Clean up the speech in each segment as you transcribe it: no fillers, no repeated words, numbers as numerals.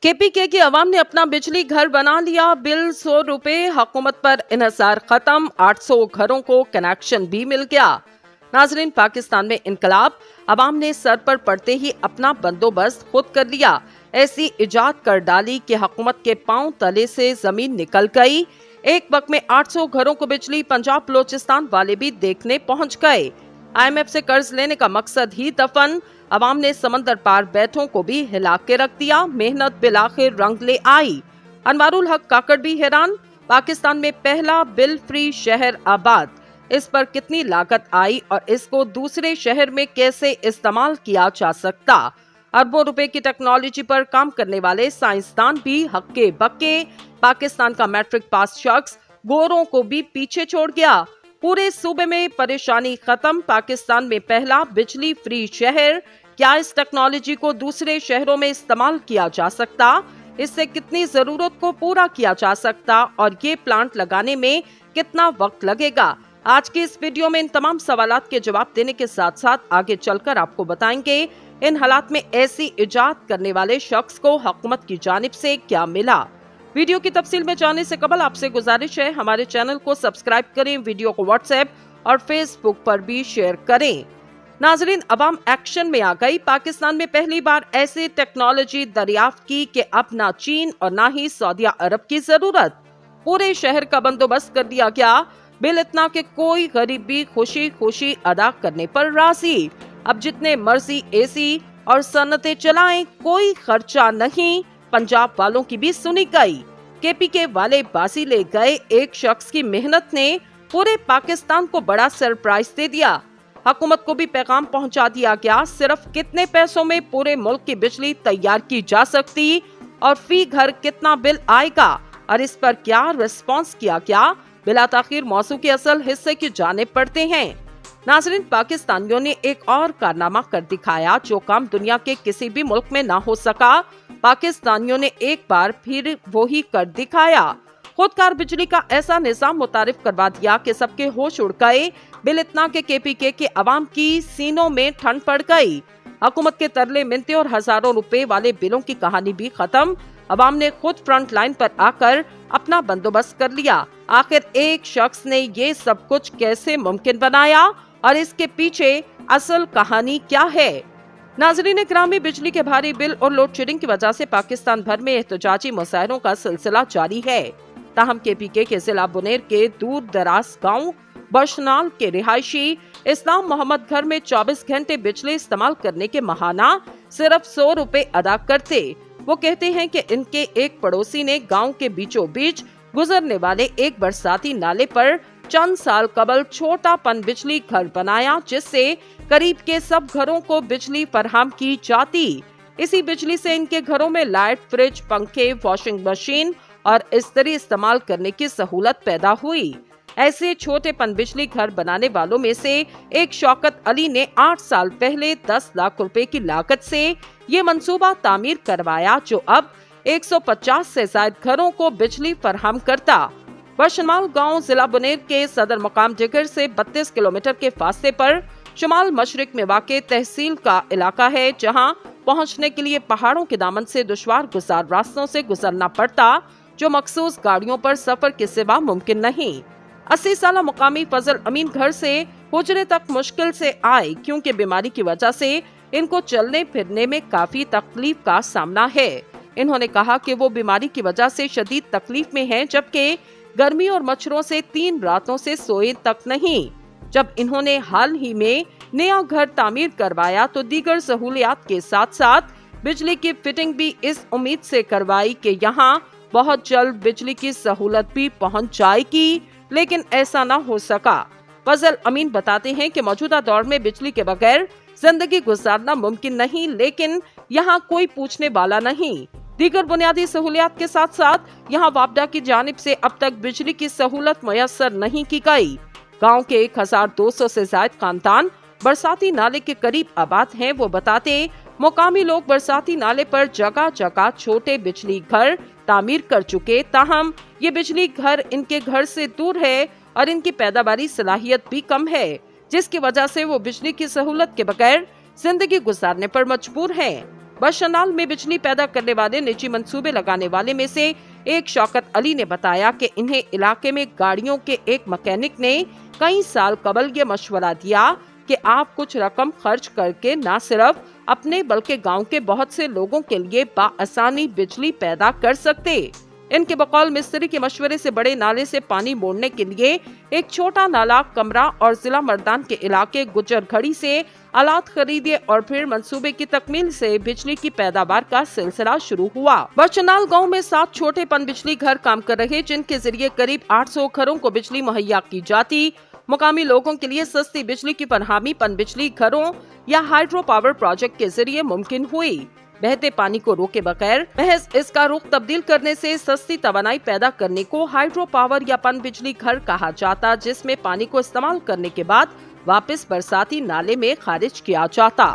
KPK की आवाम ने अपना बिजली घर बना लिया, बिल 100 रुपए, हुकूमत पर इन्हिसार खत्म, 800 घरों को कनेक्शन भी मिल गया। नाजरीन, पाकिस्तान में इनकलाब, आवाम ने सर पर पड़ते ही अपना बंदोबस्त खुद कर लिया। ऐसी इजाद कर डाली कि हुकूमत के पांव तले से जमीन निकल गई। एक वक्त में 800 घरों को बिजली पंजाब बलोचिस्तान वाले भी देखने पहुंच गए। IMF से कर्ज लेने का मकसद ही दफन, अवाम ने समंदर पार बैठों को भी हिला के रख दिया। मेहनत बिलाखिर रंग ले आई। अनवारुल हक काकड़ भी हैरान, पाकिस्तान में पहला बिल फ्री शहर आबाद, इस पर कितनी लागत आई और इसको दूसरे शहर में कैसे इस्तेमाल किया जा सकता। अरबों रुपए की टेक्नोलॉजी पर काम करने वाले साइंसदान भी हक्के बक्के। पाकिस्तान का मैट्रिक पास शख्स गोरों को भी पीछे छोड़ गया। पूरे सूबे में परेशानी खत्म, पाकिस्तान में पहला बिजली फ्री शहर। क्या इस टेक्नोलॉजी को दूसरे शहरों में इस्तेमाल किया जा सकता? इससे कितनी जरूरत को पूरा किया जा सकता और ये प्लांट लगाने में कितना वक्त लगेगा? आज की इस वीडियो में इन तमाम सवालात के जवाब देने के साथ साथ आगे चलकर आपको बताएंगे इन हालात में ऐसी इजाद करने वाले शख्स को हुकूमत की जानिब से क्या मिला। वीडियो की तफसील में जाने से कबल आपसे गुजारिश है, हमारे चैनल को सब्सक्राइब करें, वीडियो को व्हाट्सएप और फेसबुक पर भी शेयर करें। नाजरीन, अवाम एक्शन में आ गई। पाकिस्तान में पहली बार ऐसी टेक्नोलॉजी दरियाफ्त की कि अब ना चीन और ना ही सऊदी अरब की जरूरत। पूरे शहर का बंदोबस्त कर दिया गया। बिल इतना कि कोई गरीब भी खुशी खुशी अदा करने पर राजी। अब जितने मर्जी AC और सन्नतें चलाएं, कोई खर्चा नहीं। पंजाब वालों की भी सुनी गई। केपीके वाले बाजी ले गए। एक शख्स की मेहनत ने पूरे पाकिस्तान को बड़ा सरप्राइज दे दिया। हुकूमत को भी पैगाम पहुंचा दिया गया, सिर्फ कितने पैसों में पूरे मुल्क की बिजली तैयार की जा सकती और फी घर कितना बिल आएगा और इस पर क्या रिस्पॉन्स किया गया। बिला ताखिर मौजू के असल हिस्से की जानिब पड़ते हैं। नाजरीन, पाकिस्तानियों ने एक और कारनामा कर दिखाया जो काम दुनिया के किसी भी मुल्क में ना हो सका। पाकिस्तानियों ने एक बार फिर वही कर दिखाया। खुदकार बिजली का ऐसा निजाम मुतारिफ करवा दिया कि सबके होश उड़ गए। बिल इतना के केपीके के अवाम की सीनों में ठंड पड़ गई। हुकूमत के तरले मिन्ते और हजारों रुपए वाले बिलों की कहानी भी खत्म। अवाम ने खुद फ्रंट लाइन पर आकर अपना बंदोबस्त कर लिया। आखिर एक शख्स ने ये सब कुछ कैसे मुमकिन बनाया और इसके पीछे असल कहानी क्या है? नाजरीन इकरामी, बिजली के भारी बिल और लोड शेडिंग की वजह से पाकिस्तान भर में एहतजाजी मुजाहरों का सिलसिला जारी है। ताहम केपीके के जिला बुनेर के दूर दराज गाँव बशनाल के रिहायशी इस्लाम मोहम्मद घर में 24 घंटे बिजली इस्तेमाल करने के माहाना सिर्फ 100 रुपए अदा करते। वो कहते हैं कि इनके एक पड़ोसी ने गांव के बीचों बीच गुजरने वाले एक बरसाती नाले पर चंद साल कबल छोटा पन बिजली घर बनाया, जिससे करीब के सब घरों को बिजली फराहम की जाती। इसी बिजली से इनके घरों में लाइट, फ्रिज, पंखे, वॉशिंग मशीन और इस्त्री इस्तेमाल करने की सहूलत पैदा हुई। ऐसे छोटे पन बिजली घर बनाने वालों में से एक शौकत अली ने 8 साल पहले 10 लाख रुपए की लागत से ये मंसूबा तामीर करवाया, जो अब 150 से ज्यादा घरों को बिजली फराहम करता। बशमाल गांव जिला बुनेर के सदर मुकाम जिगर से 32 किलोमीटर के फासले पर शुमाल मशरिक में वाक़े तहसील का इलाका है, जहां पहुंचने के लिए पहाड़ों के दामन से दुश्वार गुजार रास्तों से गुजरना पड़ता, जो मखसूस गाड़ियों पर सफर के सिवा मुमकिन नहीं। 80 साल मुकामी फजल अमीन घर से हुजरे तक मुश्किल से आए, क्योंकि बीमारी की वजह से इनको चलने फिरने में काफी तकलीफ का सामना है। इन्होंने कहा कि वो बीमारी की वजह से शदीद तकलीफ में हैं, जबकि गर्मी और मच्छरों से 3 रातों से सोए तक नहीं। जब इन्होंने हाल ही में नया घर तामीर करवाया तो दीगर सहूलियात के साथ साथ बिजली की फिटिंग भी इस उम्मीद से करवाई कि यहाँ बहुत जल्द बिजली की सहूलत भी पहुँच जाएगी, लेकिन ऐसा न हो सका। फजल अमीन बताते हैं कि मौजूदा दौर में बिजली के बगैर जिंदगी गुजारना मुमकिन नहीं, लेकिन यहाँ कोई पूछने वाला नहीं। दीगर बुनियादी सहूलियात के साथ साथ यहाँ वापडा की जानिब से अब तक बिजली की सहूलत मुयस्सर नहीं की गई। गांव के 1200 से ज्यादा खानदान बरसाती नाले के करीब आबाद हैं। वो बताते मुकामी लोग बरसाती नाले पर जगह जगह छोटे बिजली घर तामीर कर चुके, ताहम ये बिजली घर इनके घर से दूर है और इनकी पैदावारी सलाहियत भी कम है, जिसकी वजह से वो बिजली की सहूलत के बगैर जिंदगी गुजारने पर मजबूर हैं। बशनाल में बिजली पैदा करने वाले निजी मंसूबे लगाने वाले में से एक शौकत अली ने बताया कि इन्हें इलाके में गाड़ियों के एक मैकेनिक ने कई साल कबल ये मशवरा दिया कि आप कुछ रकम खर्च करके न सिर्फ अपने बल्कि गांव के बहुत से लोगों के लिए बाआसानी बिजली पैदा कर सकते। इनके बकौल मिस्त्री के मशवरे से बड़े नाले से पानी मोड़ने के लिए एक छोटा नाला कमरा और जिला मर्दान के इलाके गुजर घड़ी से आलात खरीदे और फिर मंसूबे की तकमील से बिजली की पैदावार का सिलसिला शुरू हुआ। बरचनाल गांव में 7 छोटे पन बिजली घर काम कर रहे, जिनके जरिए करीब 800 घरों को बिजली मुहैया की जाती। मुकामी लोगों के लिए सस्ती बिजली की फरहमी पन बिजली घरों या हाइड्रो पावर प्रोजेक्ट के जरिए मुमकिन हुई। बहते पानी को रोके बगैर महज इसका रुख तब्दील करने से सस्ती तवानाई पैदा करने को हाइड्रो पावर या पन बिजली घर कहा जाता, जिसमें पानी को इस्तेमाल करने के बाद वापस बरसाती नाले में खारिज किया जाता।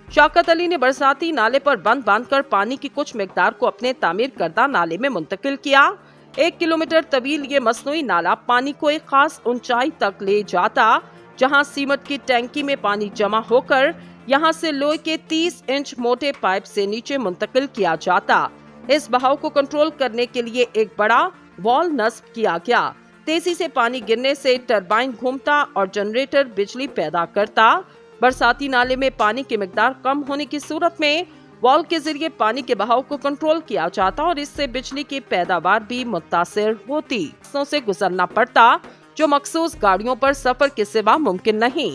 शौकत अली ने बरसाती नाले पर बंद बांधकर पानी की कुछ मिकदार को अपने तामीर करदा नाले में मुंतकिल किया। 1 किलोमीटर तवील ये मसनूई नाला पानी को एक खास ऊंचाई तक ले जाता, जहां सीमेंट की टैंकी में पानी जमा होकर यहां से लोहे के 30 इंच मोटे पाइप से नीचे मुंतकिल किया जाता। इस बहाव को कंट्रोल करने के लिए एक बड़ा वॉल नस्ब किया गया। तेजी से पानी गिरने से टरबाइन घूमता और जनरेटर बिजली पैदा करता। बरसाती नाले में पानी की मिकदार कम होने की सूरत में वॉल के जरिए पानी के बहाव को कंट्रोल किया जाता और इससे बिजली की पैदावार भी मुतासिर होती। रास्तों से गुजरना पड़ता जो मखसूस गाड़ियों पर सफर के सिवा मुमकिन नहीं।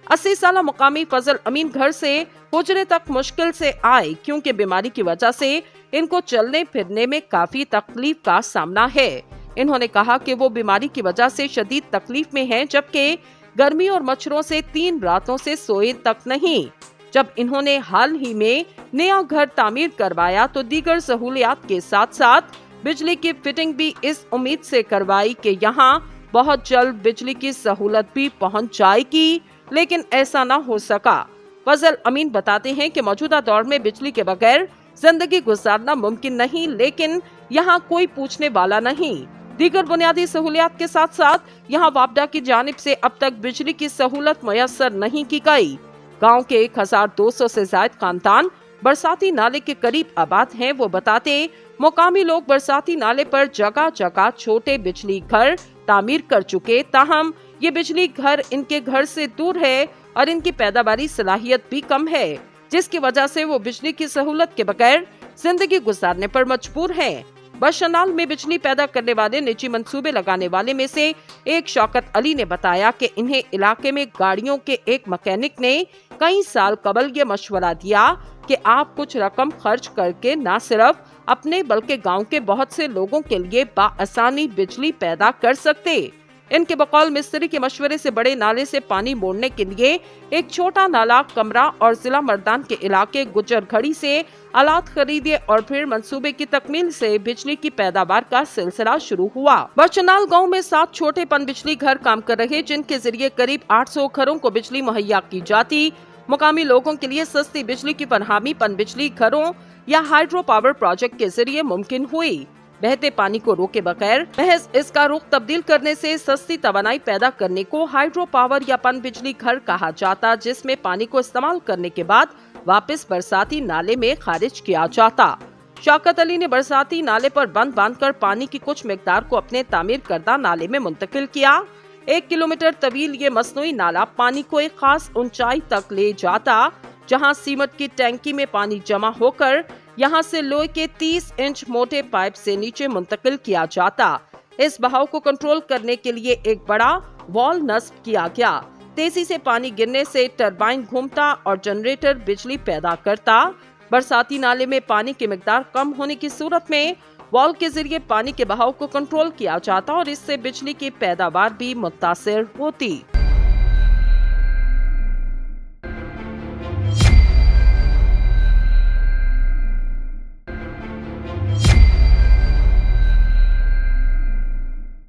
80 साला मुकामी फजल अमीन घर से हुजरे तक मुश्किल से आए, क्योंकि बीमारी की वजह से इनको चलने फिरने में काफी तकलीफ का सामना है। इन्होंने कहा कि वो बीमारी की वजह से शदीद तकलीफ में हैं, जबकि गर्मी और मच्छरों से 3 रातों से सोए तक नहीं। जब इन्होंने हाल ही में नया घर तामीर करवाया तो दीगर सहूलियात के साथ साथ बिजली की फिटिंग भी इस उम्मीद से करवाई कि यहाँ बहुत जल्द बिजली की सहूलत भी पहुँच जाएगी, लेकिन ऐसा न हो सका। फजल अमीन बताते हैं कि मौजूदा दौर में बिजली के बगैर जिंदगी गुजारना मुमकिन नहीं, लेकिन यहाँ कोई पूछने वाला नहीं। दीगर बुनियादी सहूलियात के साथ साथ यहाँ वापडा की जानिब से अब तक बिजली की सहूलत मुयस्सर नहीं की गई। गांव के 1200 से ज्यादा खानदान बरसाती नाले के करीब आबाद हैं। वो बताते मुकामी लोग बरसाती नाले पर जगह जगह छोटे बिजली घर तामीर कर चुके, ताहम ये बिजली घर इनके घर से दूर है और इनकी पैदावारी सलाहियत भी कम है, जिसकी वजह से वो बिजली की सहूलत के बगैर जिंदगी गुजारने पर मजबूर हैं। बशनाल में बिजली पैदा करने वाले निजी मंसूबे लगाने वाले में से एक शौकत अली ने बताया कि इन्हें इलाके में गाड़ियों के एक मैकेनिक ने कई साल कबल ये मशवरा दिया कि आप कुछ रकम खर्च करके न सिर्फ अपने बल्कि गांव के बहुत से लोगों के लिए बाआसानी बिजली पैदा कर सकते। इनके बकौल मिस्त्री के मशवरे से बड़े नाले से पानी मोड़ने के लिए एक छोटा नाला कमरा और जिला मर्दान के इलाके गुजर घड़ी से आलात खरीदे और फिर मंसूबे की तकमील से बिजली की पैदावार का सिलसिला शुरू हुआ। बरचनाल गांव में 7 छोटे पन बिजली घर काम कर रहे, जिनके जरिए करीब 800 घरों को बिजली मुहैया की जाती। मुकामी लोगों के लिए सस्ती बिजली की फरहमी पन बिजली घरों या हाइड्रो पावर प्रोजेक्ट के जरिए मुमकिन हुई। बहते पानी को रोके बगैर महज इसका रुख तब्दील करने से सस्ती तवानाई पैदा करने को हाइड्रो पावर या पन बिजली घर कहा जाता, जिसमें पानी को इस्तेमाल करने के बाद वापस बरसाती नाले में खारिज किया जाता। शौकत अली ने बरसाती नाले पर बंद बांधकर पानी की कुछ मिकदार को अपने तामीर करदा नाले में मुंतकिल किया। 1 किलोमीटर तवील ये मसनूई नाला पानी को एक खास ऊंचाई तक ले जाता, जहां सीमेंट की टैंकी में पानी जमा होकर यहां से लोहे के 30 इंच मोटे पाइप से नीचे मुंतकिल किया जाता। इस बहाव को कंट्रोल करने के लिए एक बड़ा वॉल नस्ब किया गया। तेजी से पानी गिरने से टरबाइन घूमता और जनरेटर बिजली पैदा करता। बरसाती नाले में पानी की मिकदार कम होने की सूरत में वॉल के जरिए पानी के बहाव को कंट्रोल किया जाता और इससे बिजली की पैदावार भी मुतासिर होती।